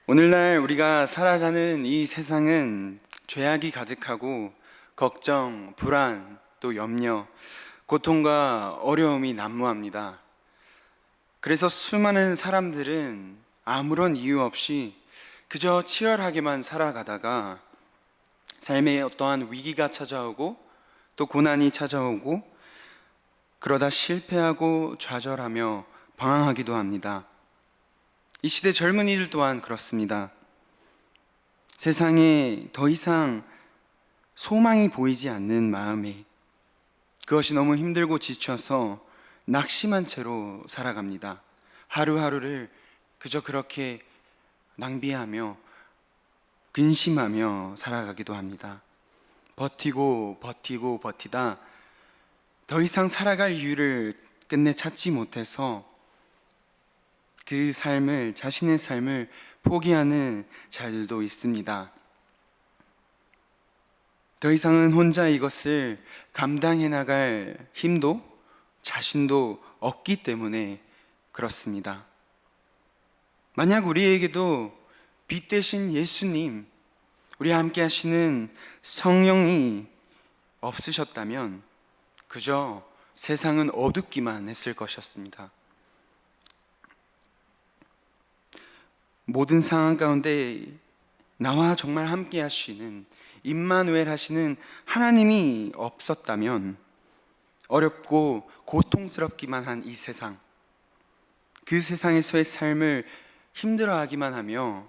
오늘날 우리가 살아가는 이 세상은 죄악이 가득하고 걱정, 불안, 또 염려, 고통과 어려움이 난무합니다. 그래서 수많은 사람들은 아무런 이유 없이 그저 치열하게만 살아가다가 삶에 어떠한 위기가 찾아오고 또 고난이 찾아오고 그러다 실패하고 좌절하며 방황하기도 합니다. 이 시대 젊은이들 또한 그렇습니다. 세상에 더 이상 소망이 보이지 않는 마음에 그것이 너무 힘들고 지쳐서 낙심한 채로 살아갑니다. 하루하루를 그저 그렇게 낭비하며 근심하며 살아가기도 합니다. 버티고 버티다 더 이상 살아갈 이유를 끝내 찾지 못해서 그 삶을, 자신의 삶을 포기하는 자들도 있습니다. 더 이상은 혼자 이것을 감당해 나갈 힘도 자신도 없기 때문에 그렇습니다. 만약 우리에게도 빛 대신 예수님, 우리와 함께 하시는 성령이 없으셨다면 그저 세상은 어둡기만 했을 것이었습니다. 모든 상황 가운데 나와 정말 함께 하시는 임마누엘 하시는 하나님이 없었다면 어렵고 고통스럽기만 한 이 세상, 그 세상에서의 삶을 힘들어하기만 하며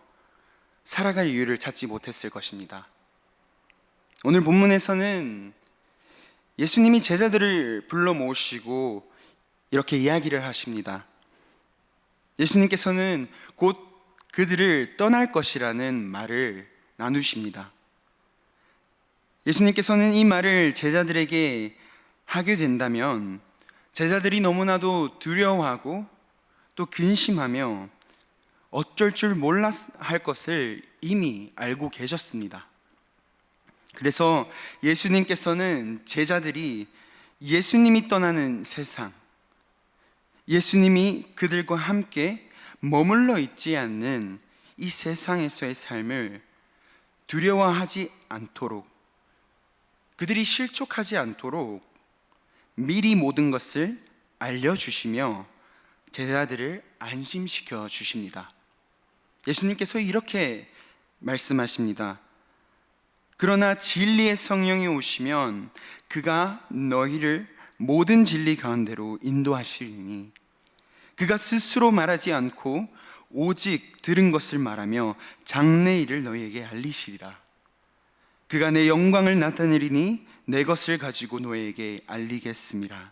살아갈 이유를 찾지 못했을 것입니다. 오늘 본문에서는 예수님이 제자들을 불러 모으시고 이렇게 이야기를 하십니다. 예수님께서는 곧 그들을 떠날 것이라는 말을 나누십니다. 예수님께서는 이 말을 제자들에게 하게 된다면 제자들이 너무나도 두려워하고 또 근심하며 어쩔 줄 몰라 할 것을 이미 알고 계셨습니다. 그래서 예수님께서는 제자들이 예수님이 떠나는 세상, 예수님이 그들과 함께 머물러 있지 않는 이 세상에서의 삶을 두려워하지 않도록, 그들이 실족하지 않도록 미리 모든 것을 알려주시며 제자들을 안심시켜 주십니다. 예수님께서 이렇게 말씀하십니다. 그러나 진리의 성령이 오시면 그가 너희를 모든 진리 가운데로 인도하시리니 그가 스스로 말하지 않고 오직 들은 것을 말하며 장래일을 너희에게 알리시리라. 그가 내 영광을 나타내리니 내 것을 가지고 너희에게 알리겠습니다.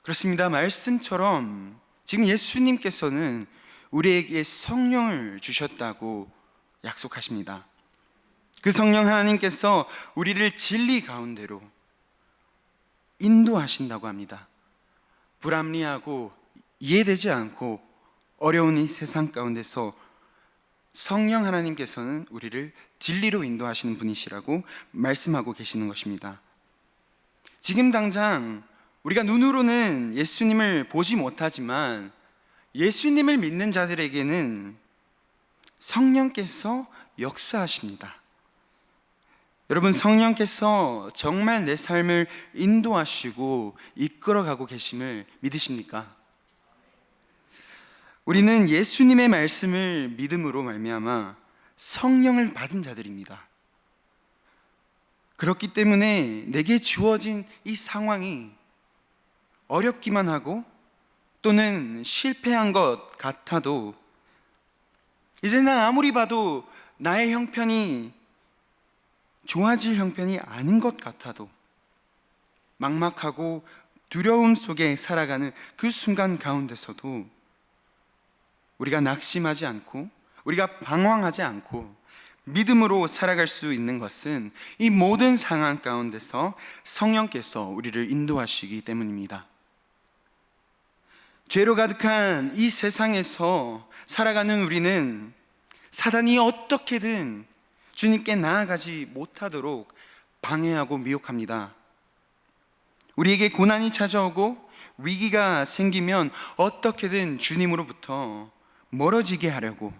그렇습니다. 말씀처럼 지금 예수님께서는 우리에게 성령을 주셨다고 약속하십니다. 그 성령 하나님께서 우리를 진리 가운데로 인도하신다고 합니다. 불합리하고 이해되지 않고 어려운 이 세상 가운데서 성령 하나님께서는 우리를 진리로 인도하시는 분이시라고 말씀하고 계시는 것입니다. 지금 당장 우리가 눈으로는 예수님을 보지 못하지만 예수님을 믿는 자들에게는 성령께서 역사하십니다. 여러분, 성령께서 정말 내 삶을 인도하시고 이끌어가고 계심을 믿으십니까? 우리는 예수님의 말씀을 믿음으로 말미암아 성령을 받은 자들입니다. 그렇기 때문에 내게 주어진 이 상황이 어렵기만 하고 또는 실패한 것 같아도 이제 난 아무리 봐도 나의 형편이 좋아질 형편이 아닌 것 같아도 막막하고 두려움 속에 살아가는 그 순간 가운데서도 우리가 낙심하지 않고 우리가 방황하지 않고 믿음으로 살아갈 수 있는 것은 이 모든 상황 가운데서 성령께서 우리를 인도하시기 때문입니다. 죄로 가득한 이 세상에서 살아가는 우리는 사단이 어떻게든 주님께 나아가지 못하도록 방해하고 미혹합니다. 우리에게 고난이 찾아오고 위기가 생기면 어떻게든 주님으로부터 멀어지게 하려고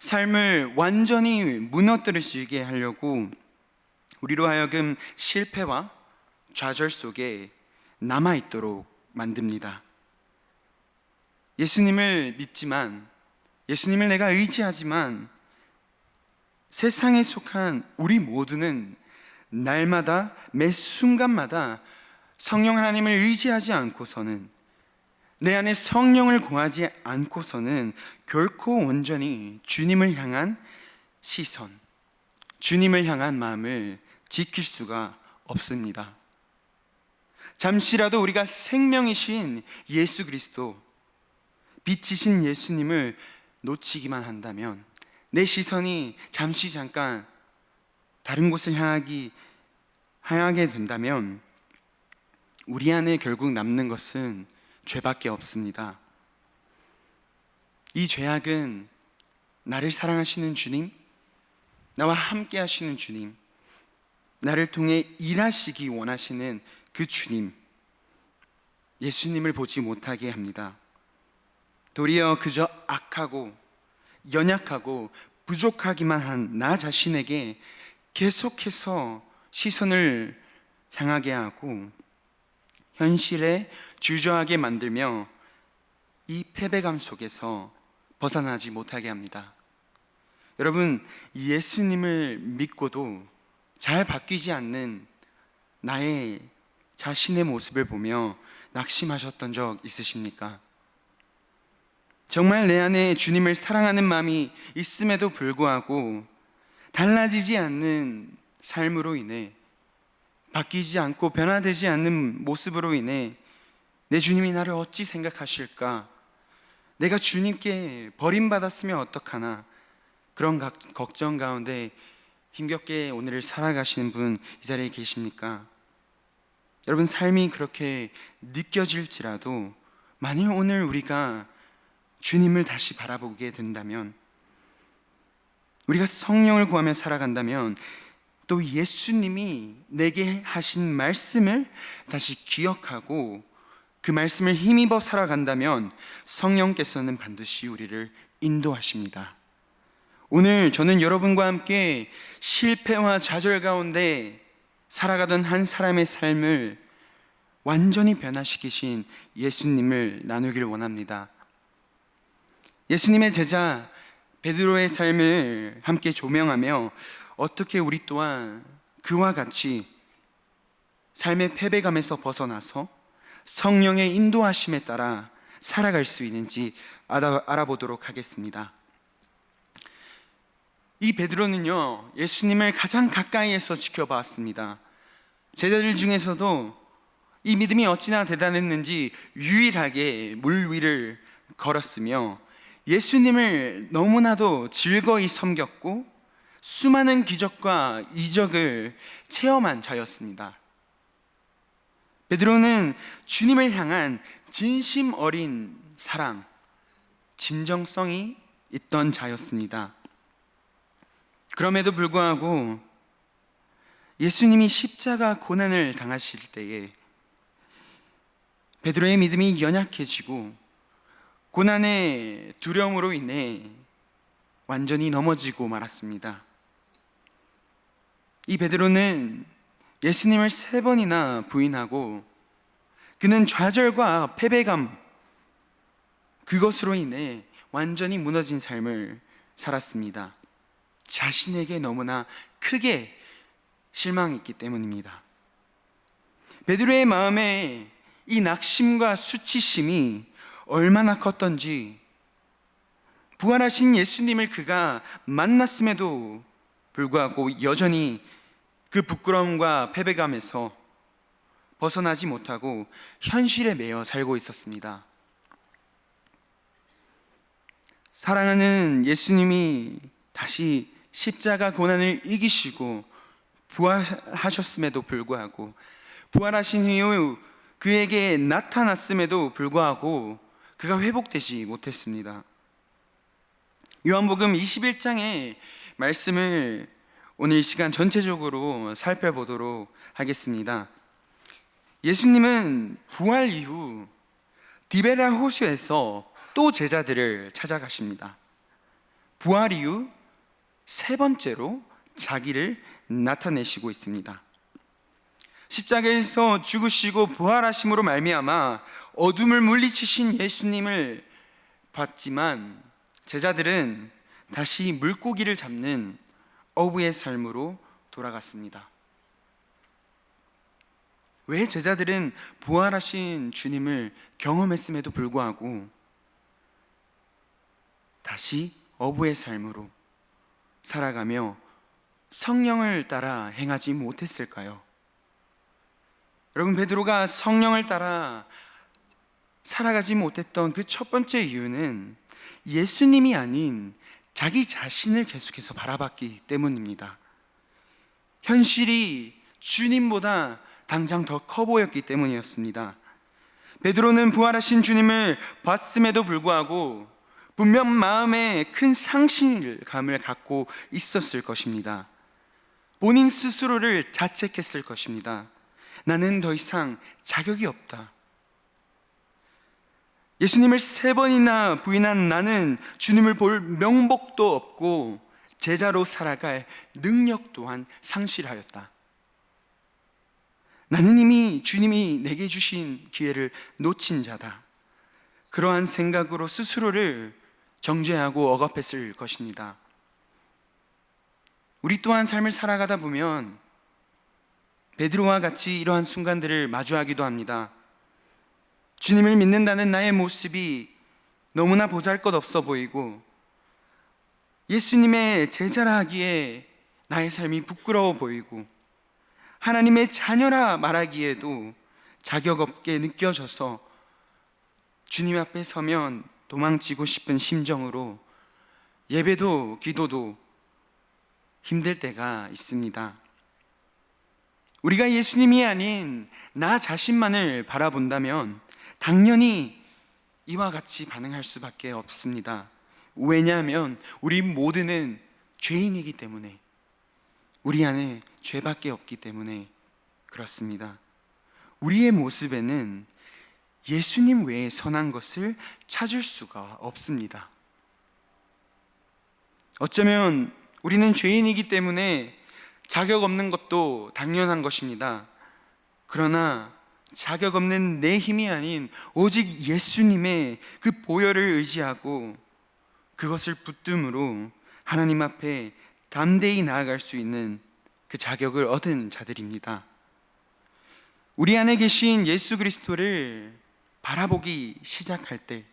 삶을 완전히 무너뜨리게 하려고 우리로 하여금 실패와 좌절 속에 남아있도록 만듭니다. 예수님을 믿지만, 예수님을 내가 의지하지만 세상에 속한 우리 모두는 날마다 매 순간마다 성령 하나님을 의지하지 않고서는, 내 안에 성령을 구하지 않고서는 결코 온전히 주님을 향한 시선, 주님을 향한 마음을 지킬 수가 없습니다. 잠시라도 우리가 생명이신 예수 그리스도, 빛이신 예수님을 놓치기만 한다면, 내 시선이 잠깐 다른 곳을 향하게 된다면 우리 안에 결국 남는 것은 죄밖에 없습니다. 이 죄악은 나를 사랑하시는 주님, 나와 함께 하시는 주님, 나를 통해 일하시기 원하시는 그 주님, 예수님을 보지 못하게 합니다. 도리어 그저 악하고 연약하고 부족하기만 한 나 자신에게 계속해서 시선을 향하게 하고 현실에 주저하게 만들며 이 패배감 속에서 벗어나지 못하게 합니다. 여러분, 예수님을 믿고도 잘 바뀌지 않는 나의 자신의 모습을 보며 낙심하셨던 적 있으십니까? 정말 내 안에 주님을 사랑하는 마음이 있음에도 불구하고 달라지지 않는 삶으로 인해, 바뀌지 않고 변화되지 않는 모습으로 인해 내 주님이 나를 어찌 생각하실까? 내가 주님께 버림받았으면 어떡하나? 그런 걱정 가운데 힘겹게 오늘을 살아가시는 분 이 자리에 계십니까? 여러분, 삶이 그렇게 느껴질지라도 만일 오늘 우리가 주님을 다시 바라보게 된다면, 우리가 성령을 구하며 살아간다면, 또 예수님이 내게 하신 말씀을 다시 기억하고 그 말씀을 힘입어 살아간다면 성령께서는 반드시 우리를 인도하십니다. 오늘 저는 여러분과 함께 실패와 좌절 가운데 살아가던 한 사람의 삶을 완전히 변화시키신 예수님을 나누길 원합니다. 예수님의 제자 베드로의 삶을 함께 조명하며 어떻게 우리 또한 그와 같이 삶의 패배감에서 벗어나서 성령의 인도하심에 따라 살아갈 수 있는지 알아보도록 하겠습니다. 이 베드로는요, 예수님을 가장 가까이에서 지켜봤습니다. 제자들 중에서도 이 믿음이 어찌나 대단했는지 유일하게 물 위를 걸었으며 예수님을 너무나도 즐거이 섬겼고 수많은 기적과 이적을 체험한 자였습니다. 베드로는 주님을 향한 진심 어린 사랑, 진정성이 있던 자였습니다. 그럼에도 불구하고 예수님이 십자가 고난을 당하실 때에 베드로의 믿음이 연약해지고 고난의 두려움으로 인해 완전히 넘어지고 말았습니다. 이 베드로는 예수님을 3번이나 부인하고 그는 좌절과 패배감, 그것으로 인해 완전히 무너진 삶을 살았습니다. 자신에게 너무나 크게 실망했기 때문입니다. 베드로의 마음에 이 낙심과 수치심이 얼마나 컸던지, 부활하신 예수님을 그가 만났음에도 불구하고 여전히 그 부끄러움과 패배감에서 벗어나지 못하고 현실에 매여 살고 있었습니다. 사랑하는 예수님이 다시 십자가 고난을 이기시고 부활하셨음에도 불구하고, 부활하신 이후 그에게 나타났음에도 불구하고 그가 회복되지 못했습니다. 요한복음 21장의 말씀을 오늘 이 시간 전체적으로 살펴보도록 하겠습니다. 예수님은 부활 이후 디베라 호수에서 또 제자들을 찾아가십니다. 부활 이후 세 번째로 자기를 나타내시고 있습니다. 십자가에서 죽으시고 부활하심으로 말미암아 어둠을 물리치신 예수님을 봤지만 제자들은 다시 물고기를 잡는 어부의 삶으로 돌아갔습니다. 왜 제자들은 부활하신 주님을 경험했음에도 불구하고 다시 어부의 삶으로 살아가며 성령을 따라 행하지 못했을까요? 여러분, 베드로가 성령을 따라 살아가지 못했던 그 첫 번째 이유는 예수님이 아닌 자기 자신을 계속해서 바라봤기 때문입니다. 현실이 주님보다 당장 더 커 보였기 때문이었습니다. 베드로는 부활하신 주님을 봤음에도 불구하고 분명 마음에 큰 상실감을 갖고 있었을 것입니다. 본인 스스로를 자책했을 것입니다. 나는 더 이상 자격이 없다. 예수님을 3번이나 부인한 나는 주님을 볼 명복도 없고 제자로 살아갈 능력 또한 상실하였다. 나는 이미 주님이 내게 주신 기회를 놓친 자다. 그러한 생각으로 스스로를 정죄하고 억압했을 것입니다. 우리 또한 삶을 살아가다 보면 베드로와 같이 이러한 순간들을 마주하기도 합니다. 주님을 믿는다는 나의 모습이 너무나 보잘것없어 보이고 예수님의 제자라 하기에 나의 삶이 부끄러워 보이고 하나님의 자녀라 말하기에도 자격 없게 느껴져서 주님 앞에 서면 도망치고 싶은 심정으로 예배도 기도도 힘들 때가 있습니다. 우리가 예수님이 아닌 나 자신만을 바라본다면 당연히 이와 같이 반응할 수밖에 없습니다. 왜냐하면 우리 모두는 죄인이기 때문에, 우리 안에 죄밖에 없기 때문에 그렇습니다. 우리의 모습에는 예수님 외에 선한 것을 찾을 수가 없습니다. 어쩌면 우리는 죄인이기 때문에 자격 없는 것도 당연한 것입니다. 그러나 자격 없는 내 힘이 아닌 오직 예수님의 그 보혈을 의지하고 그것을 붙듦으로 하나님 앞에 담대히 나아갈 수 있는 그 자격을 얻은 자들입니다. 우리 안에 계신 예수 그리스도를 바라보기 시작할 때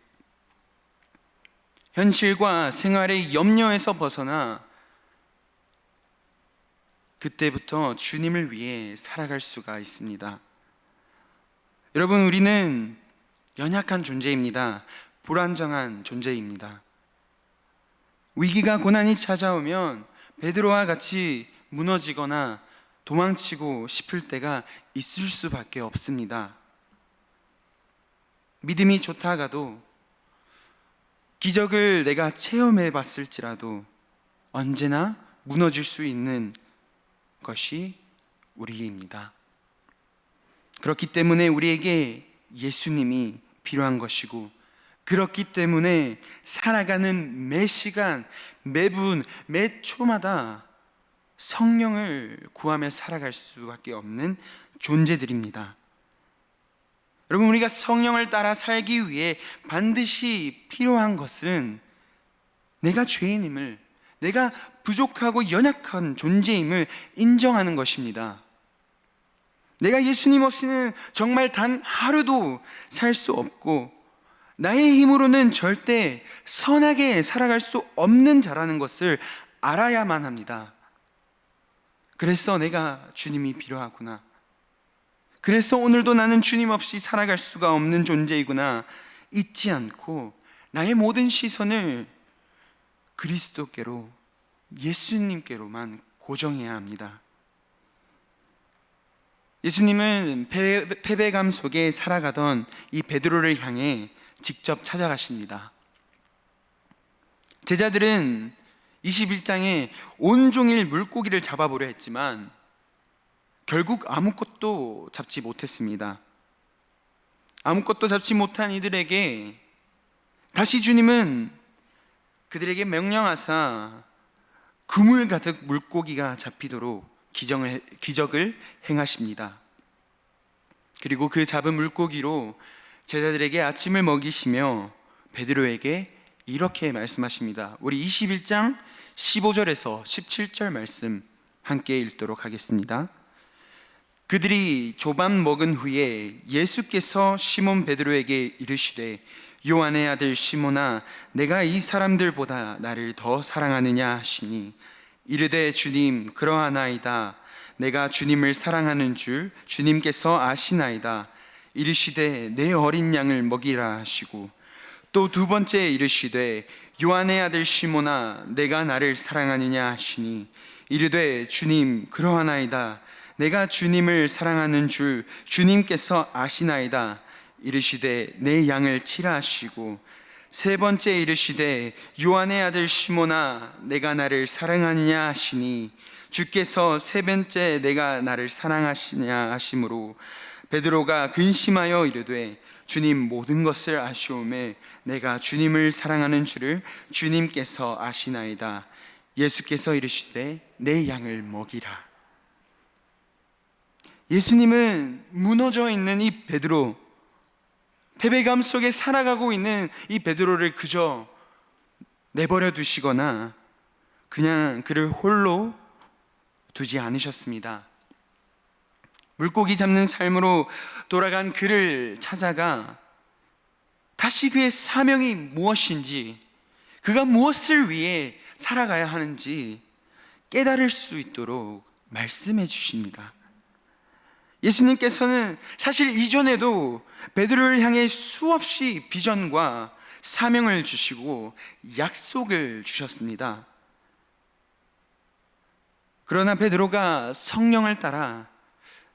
현실과 생활의 염려에서 벗어나 그때부터 주님을 위해 살아갈 수가 있습니다. 여러분, 우리는 연약한 존재입니다. 불안정한 존재입니다. 위기가 고난이 찾아오면 베드로와 같이 무너지거나 도망치고 싶을 때가 있을 수밖에 없습니다. 믿음이 좋다가도 기적을 내가 체험해 봤을지라도 언제나 무너질 수 있는 것이 우리입니다. 그렇기 때문에 우리에게 예수님이 필요한 것이고, 그렇기 때문에 살아가는 매 시간, 매분, 매 초마다 성령을 구하며 살아갈 수밖에 없는 존재들입니다. 여러분, 우리가 성령을 따라 살기 위해 반드시 필요한 것은 내가 죄인임을, 내가 부족하고 연약한 존재임을 인정하는 것입니다. 내가 예수님 없이는 정말 단 하루도 살 수 없고 나의 힘으로는 절대 선하게 살아갈 수 없는 자라는 것을 알아야만 합니다. 그래서 내가 주님이 필요하구나. 그래서 오늘도 나는 주님 없이 살아갈 수가 없는 존재이구나 잊지 않고 나의 모든 시선을 그리스도께로, 예수님께로만 고정해야 합니다. 예수님은 패배감 속에 살아가던 이 베드로를 향해 직접 찾아가십니다. 제자들은 21장에 온종일 물고기를 잡아보려 했지만 결국 아무것도 잡지 못했습니다. 아무것도 잡지 못한 이들에게 다시 주님은 그들에게 명령하사 그물 가득 물고기가 잡히도록 기적을 행하십니다. 그리고 그 잡은 물고기로 제자들에게 아침을 먹이시며 베드로에게 이렇게 말씀하십니다. 우리 21장 15절에서 17절 말씀 함께 읽도록 하겠습니다. 그들이 조반 먹은 후에 예수께서 시몬 베드로에게 이르시되 요한의 아들 시몬아, 내가 이 사람들보다 나를 더 사랑하느냐 하시니 이르되 주님, 그러하나이다. 내가 주님을 사랑하는 줄 주님께서 아시나이다. 이르시되 내 어린 양을 먹이라 하시고 또 두 번째 이르시되 요한의 아들 시몬아, 내가 나를 사랑하느냐 하시니 이르되 주님, 그러하나이다. 내가 주님을 사랑하는 줄 주님께서 아시나이다. 이르시되 내 양을 치라 하시고 세 번째 이르시되 요한의 아들 시몬아, 내가 나를 사랑하느냐 하시니 주께서 세 번째 내가 나를 사랑하시냐 하심으로 베드로가 근심하여 이르되 주님, 모든 것을 아시오매 내가 주님을 사랑하는 줄을 주님께서 아시나이다. 예수께서 이르시되 내 양을 먹이라. 예수님은 무너져 있는 이 베드로, 패배감 속에 살아가고 있는 이 베드로를 그저 내버려 두시거나 그냥 그를 홀로 두지 않으셨습니다. 물고기 잡는 삶으로 돌아간 그를 찾아가 다시 그의 사명이 무엇인지, 그가 무엇을 위해 살아가야 하는지 깨달을 수 있도록 말씀해 주십니다. 예수님께서는 사실 이전에도 베드로를 향해 수없이 비전과 사명을 주시고 약속을 주셨습니다. 그러나 베드로가 성령을 따라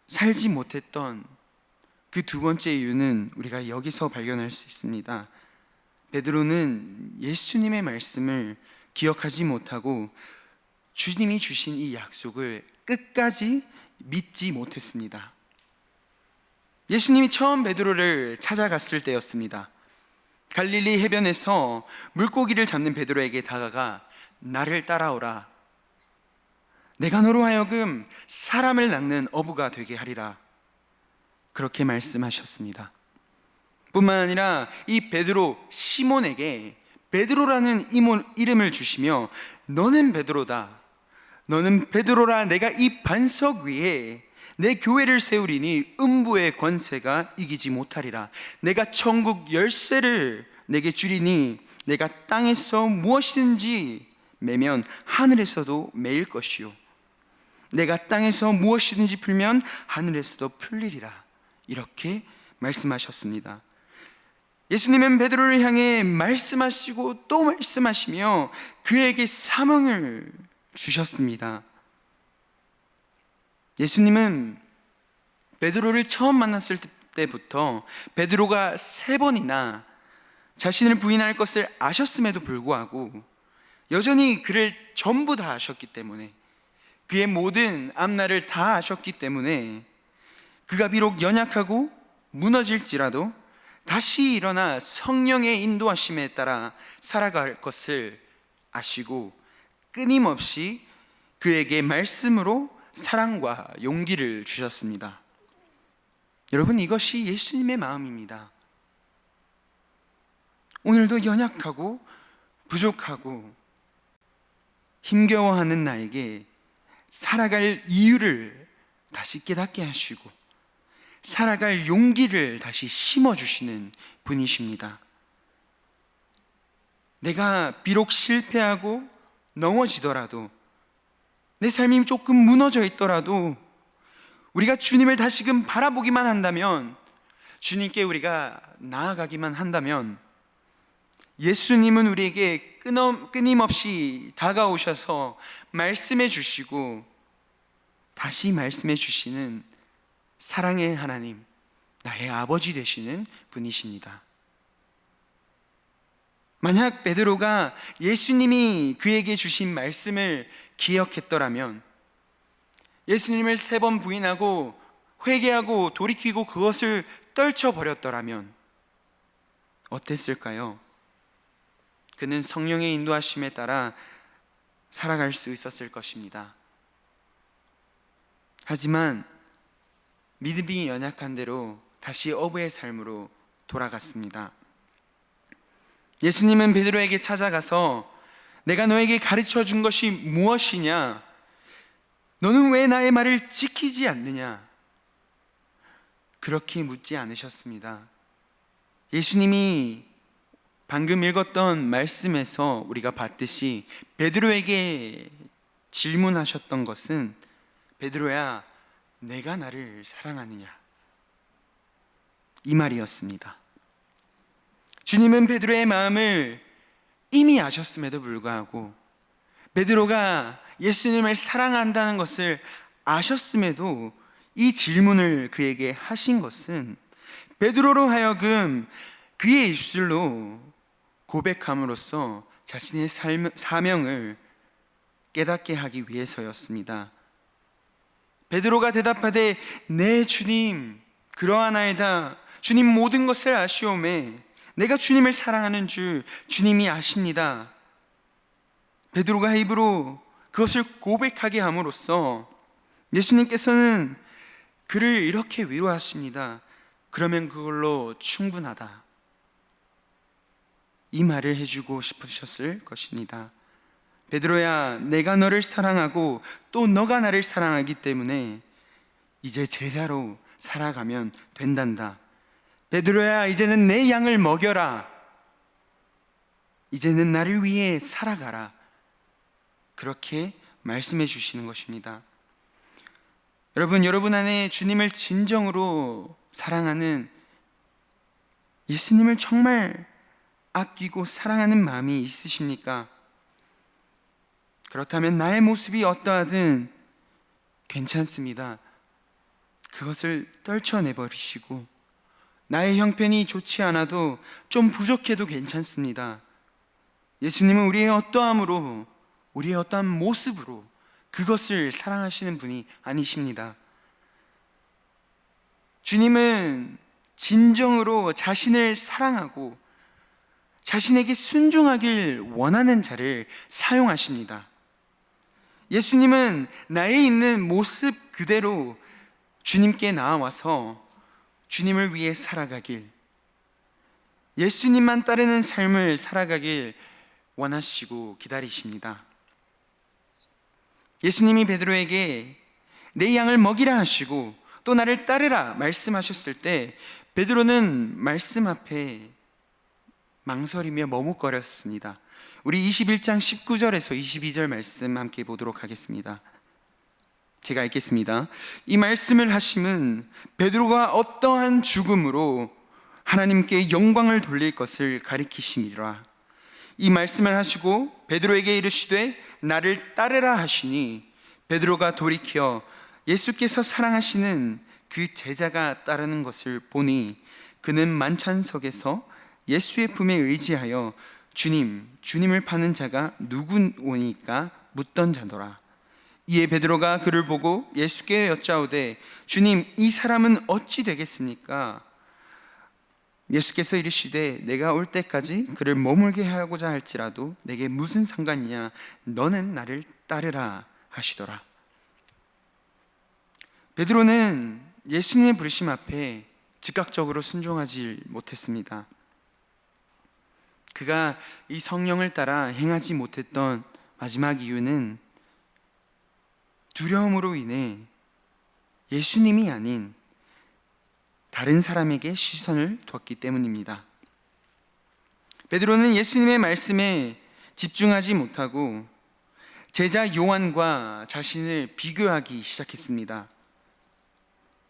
살지 못했던 그 두 번째 이유는 우리가 여기서 발견할 수 있습니다. 베드로는 예수님의 말씀을 기억하지 못하고 주님이 주신 이 약속을 끝까지 믿지 못했습니다. 예수님이 처음 베드로를 찾아갔을 때였습니다. 갈릴리 해변에서 물고기를 잡는 베드로에게 다가가 나를 따라오라. 내가 너로 하여금 사람을 낚는 어부가 되게 하리라. 그렇게 말씀하셨습니다. 뿐만 아니라 이 베드로 시몬에게 베드로라는 이름을 주시며 너는 베드로다. 너는 베드로라. 내가 이 반석 위에 내 교회를 세우리니 음부의 권세가 이기지 못하리라. 내가 천국 열쇠를 내게 주리니 내가 땅에서 무엇이든지 매면 하늘에서도 매일 것이요 내가 땅에서 무엇이든지 풀면 하늘에서도 풀리리라. 이렇게 말씀하셨습니다. 예수님은 베드로를 향해 말씀하시고 또 말씀하시며 그에게 사명을 주셨습니다. 예수님은 베드로를 처음 만났을 때부터 베드로가 3번이나 자신을 부인할 것을 아셨음에도 불구하고 여전히 그를 전부 다 아셨기 때문에, 그의 모든 앞날을 다 아셨기 때문에 그가 비록 연약하고 무너질지라도 다시 일어나 성령의 인도하심에 따라 살아갈 것을 아시고 끊임없이 그에게 말씀으로 사랑과 용기를 주셨습니다. 여러분, 이것이 예수님의 마음입니다. 오늘도 연약하고 부족하고 힘겨워하는 나에게 살아갈 이유를 다시 깨닫게 하시고 살아갈 용기를 다시 심어주시는 분이십니다. 내가 비록 실패하고 넘어지더라도, 내 삶이 조금 무너져 있더라도 우리가 주님을 다시금 바라보기만 한다면, 주님께 우리가 나아가기만 한다면 예수님은 우리에게 끊임없이 다가오셔서 말씀해 주시고 다시 말씀해 주시는 사랑의 하나님, 나의 아버지 되시는 분이십니다. 만약 베드로가 예수님이 그에게 주신 말씀을 기억했더라면, 예수님을 3번 부인하고 회개하고 돌이키고 그것을 떨쳐버렸더라면 어땠을까요? 그는 성령의 인도하심에 따라 살아갈 수 있었을 것입니다. 하지만 믿음이 연약한 대로 다시 어부의 삶으로 돌아갔습니다. 예수님은 베드로에게 찾아가서 내가 너에게 가르쳐 준 것이 무엇이냐? 너는 왜 나의 말을 지키지 않느냐? 그렇게 묻지 않으셨습니다. 예수님이 방금 읽었던 말씀에서 우리가 봤듯이 베드로에게 질문하셨던 것은 베드로야, 내가 나를 사랑하느냐? 이 말이었습니다. 주님은 베드로의 마음을 이미 아셨음에도 불구하고 베드로가 예수님을 사랑한다는 것을 아셨음에도 이 질문을 그에게 하신 것은 베드로로 하여금 그의 입술로 고백함으로써 자신의 사명을 깨닫게 하기 위해서였습니다. 베드로가 대답하되 네 주님 그러하나이다. 주님 모든 것을 아시오매 내가 주님을 사랑하는 줄 주님이 아십니다. 베드로가 입으로 그것을 고백하게 함으로써 예수님께서는 그를 이렇게 위로하십니다. 그러면 그걸로 충분하다. 이 말을 해주고 싶으셨을 것입니다. 베드로야, 내가 너를 사랑하고 또 너가 나를 사랑하기 때문에 이제 제자로 살아가면 된단다. 베드로야, 이제는 내 양을 먹여라. 이제는 나를 위해 살아가라. 그렇게 말씀해 주시는 것입니다. 여러분 안에 주님을 진정으로 사랑하는, 예수님을 정말 아끼고 사랑하는 마음이 있으십니까? 그렇다면 나의 모습이 어떠하든 괜찮습니다. 그것을 떨쳐내버리시고 나의 형편이 좋지 않아도 좀 부족해도 괜찮습니다. 예수님은 우리의 어떠함으로, 우리의 어떠한 모습으로 그것을 사랑하시는 분이 아니십니다. 주님은 진정으로 자신을 사랑하고 자신에게 순종하길 원하는 자를 사용하십니다. 예수님은 나에 있는 모습 그대로 주님께 나아와서 주님을 위해 살아가길, 예수님만 따르는 삶을 살아가길 원하시고 기다리십니다. 예수님이 베드로에게 내 양을 먹이라 하시고 또 나를 따르라 말씀하셨을 때 베드로는 말씀 앞에 망설이며 머뭇거렸습니다. 우리 21장 19절에서 22절 말씀 함께 보도록 하겠습니다. 제가 읽겠습니다. 이 말씀을 하심은 베드로가 어떠한 죽음으로 하나님께 영광을 돌릴 것을 가리키심이라. 이 말씀을 하시고 베드로에게 이르시되 나를 따르라 하시니 베드로가 돌이켜 예수께서 사랑하시는 그 제자가 따르는 것을 보니 그는 만찬석에서 예수의 품에 의지하여 주님을 파는 자가 누구오니까 묻던 자더라. 이에 베드로가 그를 보고 예수께 여짜오되 주님, 이 사람은 어찌 되겠습니까? 예수께서 이르시되 내가 올 때까지 그를 머물게 하고자 할지라도 내게 무슨 상관이냐? 너는 나를 따르라 하시더라. 베드로는 예수님의 부르심 앞에 즉각적으로 순종하지 못했습니다. 그가 이 성령을 따라 행하지 못했던 마지막 이유는 두려움으로 인해 예수님이 아닌 다른 사람에게 시선을 뒀기 때문입니다. 베드로는 예수님의 말씀에 집중하지 못하고 제자 요한과 자신을 비교하기 시작했습니다.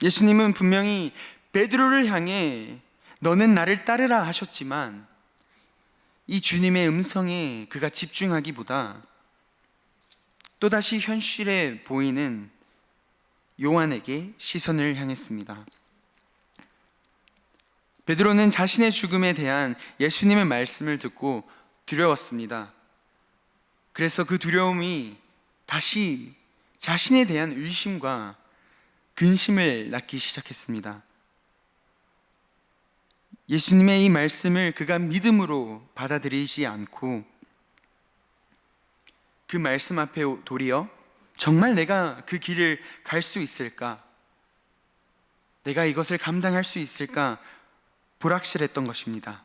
예수님은 분명히 베드로를 향해 너는 나를 따르라 하셨지만 이 주님의 음성에 그가 집중하기보다 또다시 현실에 보이는 요한에게 시선을 향했습니다. 베드로는 자신의 죽음에 대한 예수님의 말씀을 듣고 두려웠습니다. 그래서 그 두려움이 다시 자신에 대한 의심과 근심을 낳기 시작했습니다. 예수님의 이 말씀을 그가 믿음으로 받아들이지 않고 그 말씀 앞에 도리어 정말 내가 그 길을 갈 수 있을까? 내가 이것을 감당할 수 있을까? 불확실했던 것입니다.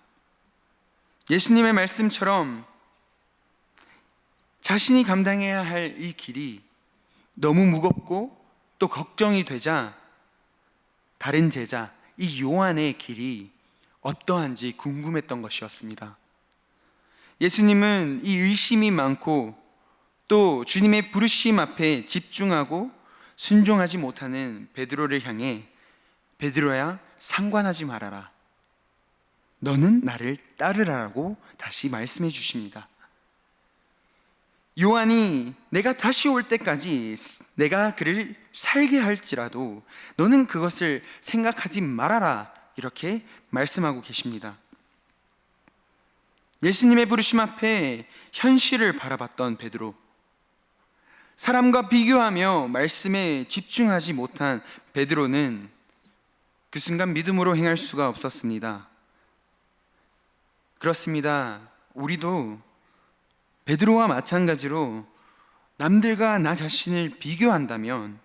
예수님의 말씀처럼 자신이 감당해야 할 이 길이 너무 무겁고 또 걱정이 되자 다른 제자, 이 요한의 길이 어떠한지 궁금했던 것이었습니다. 예수님은 이 의심이 많고 또 주님의 부르심 앞에 집중하고 순종하지 못하는 베드로를 향해 베드로야, 상관하지 말아라. 너는 나를 따르라라고 다시 말씀해 주십니다. 요한이 내가 다시 올 때까지 내가 그를 살게 할지라도 너는 그것을 생각하지 말아라, 이렇게 말씀하고 계십니다. 예수님의 부르심 앞에 현실을 바라봤던 베드로, 사람과 비교하며 말씀에 집중하지 못한 베드로는 그 순간 믿음으로 행할 수가 없었습니다. 그렇습니다. 우리도 베드로와 마찬가지로 남들과 나 자신을 비교한다면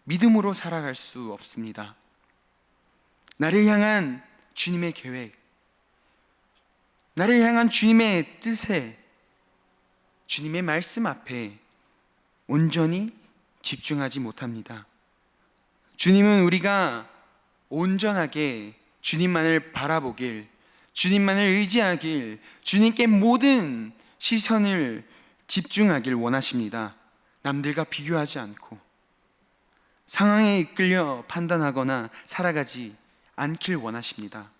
믿음으로 살아갈 수 없습니다. 나를 향한 주님의 계획, 나를 향한 주님의 뜻에, 주님의 말씀 앞에 온전히 집중하지 못합니다. 주님은 우리가 온전하게 주님만을 바라보길, 주님만을 의지하길, 주님께 모든 시선을 집중하길 원하십니다. 남들과 비교하지 않고 상황에 이끌려 판단하거나 살아가지 않길 원하십니다.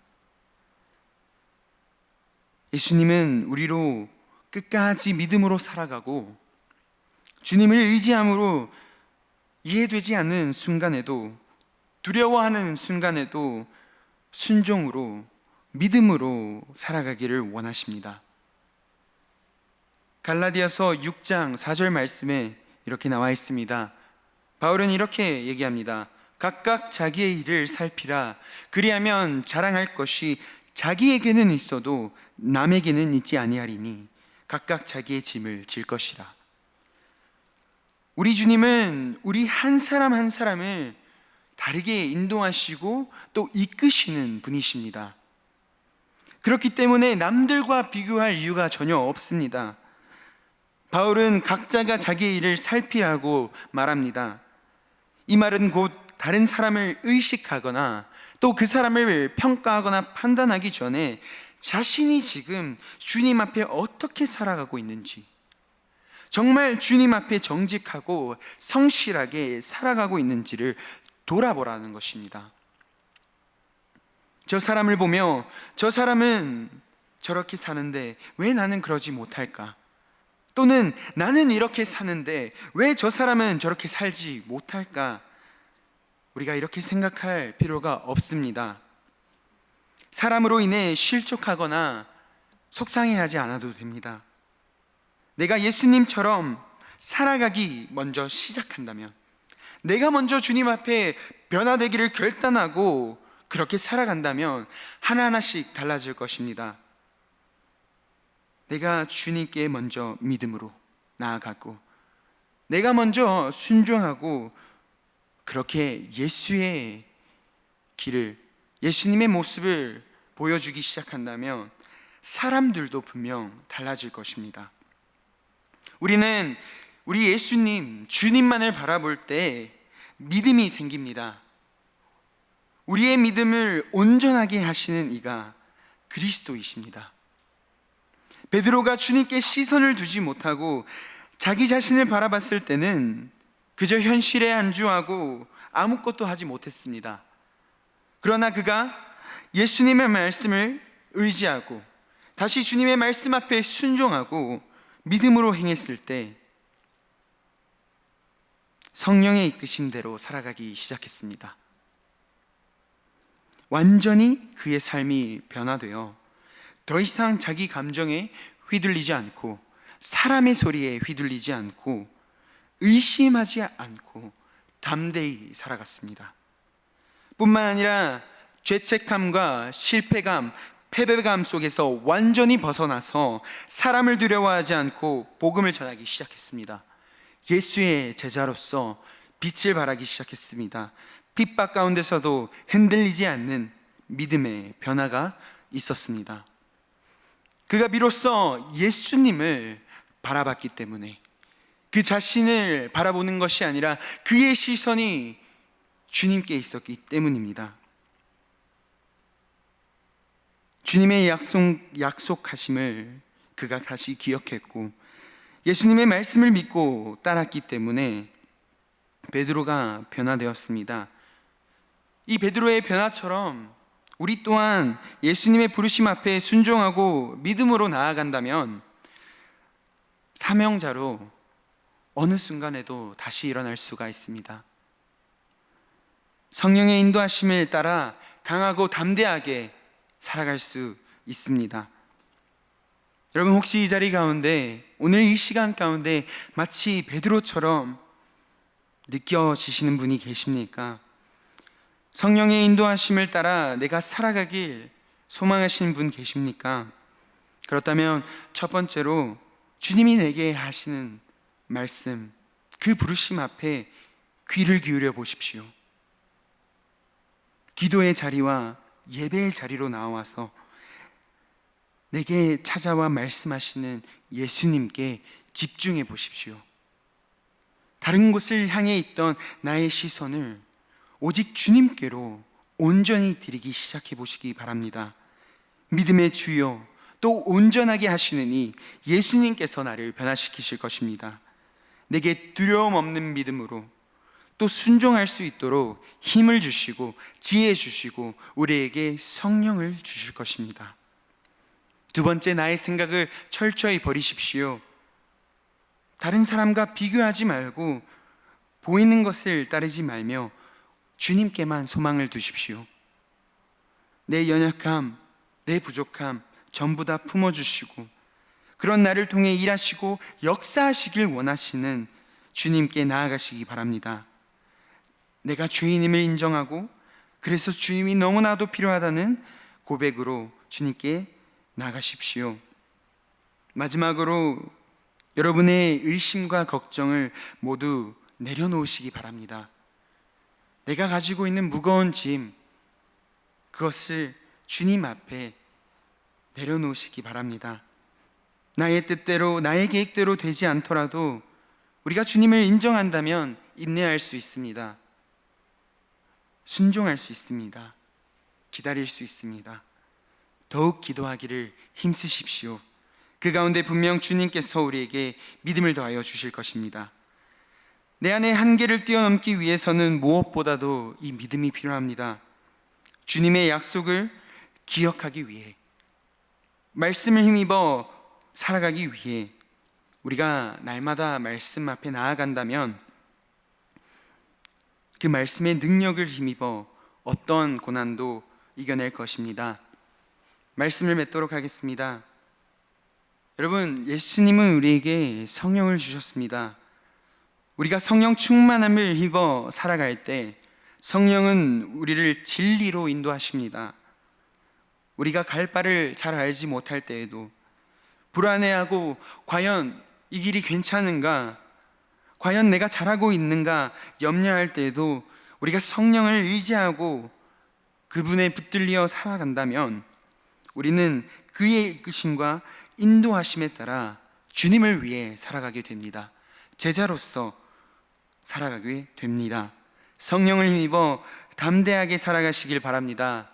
예수님은 우리로 끝까지 믿음으로 살아가고 주님을 의지함으로 이해되지 않는 순간에도, 두려워하는 순간에도 순종으로 믿음으로 살아가기를 원하십니다. 갈라디아서 6장 4절 말씀에 이렇게 나와 있습니다. 바울은 이렇게 얘기합니다. 각각 자기의 일을 살피라. 그리하면 자랑할 것이 자기에게는 있어도 남에게는 있지 아니하리니 각각 자기의 짐을 질 것이라. 우리 주님은 우리 한 사람 한 사람을 다르게 인도하시고 또 이끄시는 분이십니다. 그렇기 때문에 남들과 비교할 이유가 전혀 없습니다. 바울은 각자가 자기의 일을 살피라고 말합니다. 이 말은 곧 다른 사람을 의식하거나 또 그 사람을 평가하거나 판단하기 전에 자신이 지금 주님 앞에 어떻게 살아가고 있는지, 정말 주님 앞에 정직하고 성실하게 살아가고 있는지를 돌아보라는 것입니다. 저 사람을 보며 저 사람은 저렇게 사는데 왜 나는 그러지 못할까? 또는 나는 이렇게 사는데 왜 저 사람은 저렇게 살지 못할까? 우리가 이렇게 생각할 필요가 없습니다. 사람으로 인해 실족하거나 속상해하지 않아도 됩니다. 내가 예수님처럼 살아가기 먼저 시작한다면, 내가 먼저 주님 앞에 변화되기를 결단하고 그렇게 살아간다면 하나하나씩 달라질 것입니다. 내가 주님께 먼저 믿음으로 나아가고 내가 먼저 순종하고 그렇게 예수의 길을, 예수님의 모습을 보여주기 시작한다면 사람들도 분명 달라질 것입니다. 우리는 우리 예수님, 주님만을 바라볼 때 믿음이 생깁니다. 우리의 믿음을 온전하게 하시는 이가 그리스도이십니다. 베드로가 주님께 시선을 두지 못하고 자기 자신을 바라봤을 때는 그저 현실에 안주하고 아무것도 하지 못했습니다. 그러나 그가 예수님의 말씀을 의지하고 다시 주님의 말씀 앞에 순종하고 믿음으로 행했을 때 성령의 이끄심대로 살아가기 시작했습니다. 완전히 그의 삶이 변화되어 더 이상 자기 감정에 휘둘리지 않고 사람의 소리에 휘둘리지 않고 의심하지 않고 담대히 살아갔습니다. 뿐만 아니라 죄책감과 실패감, 패배감 속에서 완전히 벗어나서 사람을 두려워하지 않고 복음을 전하기 시작했습니다. 예수의 제자로서 빛을 발하기 시작했습니다. 핍박 가운데서도 흔들리지 않는 믿음의 변화가 있었습니다. 그가 비로소 예수님을 바라봤기 때문에, 그 자신을 바라보는 것이 아니라 그의 시선이 주님께 있었기 때문입니다. 주님의 약속하심을 그가 다시 기억했고 예수님의 말씀을 믿고 따랐기 때문에 베드로가 변화되었습니다. 이 베드로의 변화처럼 우리 또한 예수님의 부르심 앞에 순종하고 믿음으로 나아간다면 사명자로 어느 순간에도 다시 일어날 수가 있습니다. 성령의 인도하심을 따라 강하고 담대하게 살아갈 수 있습니다. 여러분, 혹시 이 자리 가운데, 오늘 이 시간 가운데 마치 베드로처럼 느껴지시는 분이 계십니까? 성령의 인도하심을 따라 내가 살아가길 소망하시는 분 계십니까? 그렇다면 첫 번째로 주님이 내게 하시는 말씀, 그 부르심 앞에 귀를 기울여 보십시오. 기도의 자리와 예배의 자리로 나와서 내게 찾아와 말씀하시는 예수님께 집중해 보십시오. 다른 곳을 향해 있던 나의 시선을 오직 주님께로 온전히 드리기 시작해 보시기 바랍니다. 믿음의 주요 또 온전하게 하시는 이 예수님께서 나를 변화시키실 것입니다. 내게 두려움 없는 믿음으로 또 순종할 수 있도록 힘을 주시고 지혜 주시고 우리에게 성령을 주실 것입니다. 두 번째, 나의 생각을 철저히 버리십시오. 다른 사람과 비교하지 말고 보이는 것을 따르지 말며 주님께만 소망을 두십시오. 내 연약함, 내 부족함 전부 다 품어주시고 그런 나를 통해 일하시고 역사하시길 원하시는 주님께 나아가시기 바랍니다. 내가 죄인임을 인정하고 그래서 주님이 너무나도 필요하다는 고백으로 주님께 나가십시오. 마지막으로 여러분의 의심과 걱정을 모두 내려놓으시기 바랍니다. 내가 가지고 있는 무거운 짐, 그것을 주님 앞에 내려놓으시기 바랍니다. 나의 뜻대로, 나의 계획대로 되지 않더라도 우리가 주님을 인정한다면 인내할 수 있습니다. 순종할 수 있습니다. 기다릴 수 있습니다. 더욱 기도하기를 힘쓰십시오. 그 가운데 분명 주님께서 우리에게 믿음을 더하여 주실 것입니다. 내 안의 한계를 뛰어넘기 위해서는 무엇보다도 이 믿음이 필요합니다. 주님의 약속을 기억하기 위해, 말씀을 힘입어 살아가기 위해 우리가 날마다 말씀 앞에 나아간다면 그 말씀의 능력을 힘입어 어떤 고난도 이겨낼 것입니다. 말씀을 맺도록 하겠습니다. 여러분, 예수님은 우리에게 성령을 주셨습니다. 우리가 성령 충만함을 힘입어 살아갈 때 성령은 우리를 진리로 인도하십니다. 우리가 갈 바를 잘 알지 못할 때에도 불안해하고 과연 이 길이 괜찮은가, 과연 내가 잘하고 있는가 염려할 때에도 우리가 성령을 의지하고 그분에 붙들려 살아간다면 우리는 그의 이끄심과 인도하심에 따라 주님을 위해 살아가게 됩니다. 제자로서 살아가게 됩니다. 성령을 힘입어 담대하게 살아가시길 바랍니다.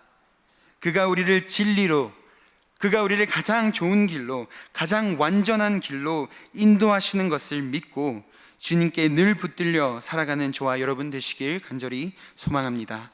그가 우리를 진리로, 그가 우리를 가장 좋은 길로, 가장 완전한 길로 인도하시는 것을 믿고 주님께 늘 붙들려 살아가는 저와 여러분 되시길 간절히 소망합니다.